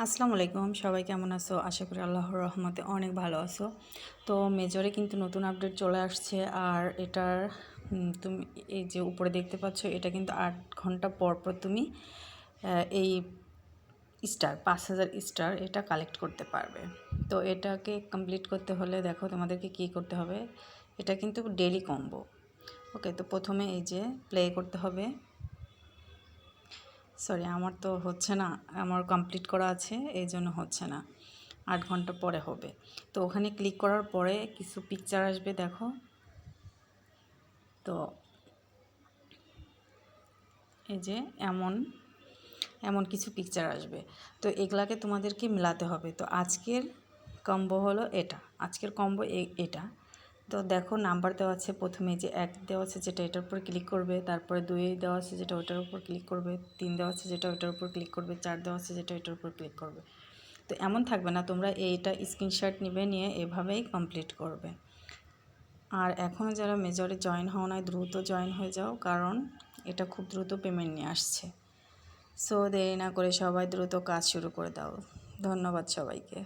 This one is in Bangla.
আসসালামু আলাইকুম, সবাই কেমন আছো? আশা করি আল্লাহর রহমতে অনেক ভালো আছো। তো মেজরে কিন্তু নতুন আপডেট চলে আসছে। আর এটার তুমি এই যে উপরে দেখতে পাচ্ছ, এটা কিন্তু 8 ঘন্টা পর পর তুমি এই স্টার 5000 স্টার এটা কালেক্ট করতে পারবে। তো এটাকে কমপ্লিট করতে হলে দেখো তোমাদেরকে কি করতে হবে। এটা কিন্তু ডেইলি কম্বো। ওকে, তো প্রথমে এই যে প্লে করতে হবে। সরি, আমার তো হচ্ছে না, আমার কমপ্লিট করা আছে, এই জন্য হচ্ছে না। 8 ঘন্টা পরে হবে। তো ওখানে ক্লিক করার পরে কিছু পিকচার আসবে, দেখো। তো এই যে এমন এমন কিছু পিকচার আসবে। তো এগুলাকে তোমাদেরকে মেলাতে হবে। তো আজকের কম্বো হলো এটা, আজকের কম্বো এটা। তো দেখো নাম্বার দেওয়া আছে, প্রথমে যে 1 দেওয়া আছে যেটা এটার উপর ক্লিক করবে, তারপরে 2 দেওয়া আছে যেটা ওটার উপর ক্লিক করবে, 3 দেওয়া আছে যেটা ওটার উপর ক্লিক করবে, 4 দেওয়া আছে যেটা এটার উপর ক্লিক করবে। তো এমন থাকবে না, তোমরা এইটা স্ক্রিনশট নিয়ে এভাবেই কমপ্লিট করবে। আর এখনও যারা মেজরে জয়েন হও নাই, দ্রুত জয়েন হয়ে যাও, কারণ এটা খুব দ্রুত পেমেন্ট নিয়ে আসছে। সো দেরি না করে সবাই দ্রুত কাজ শুরু করে দাও। ধন্যবাদ সবাইকে।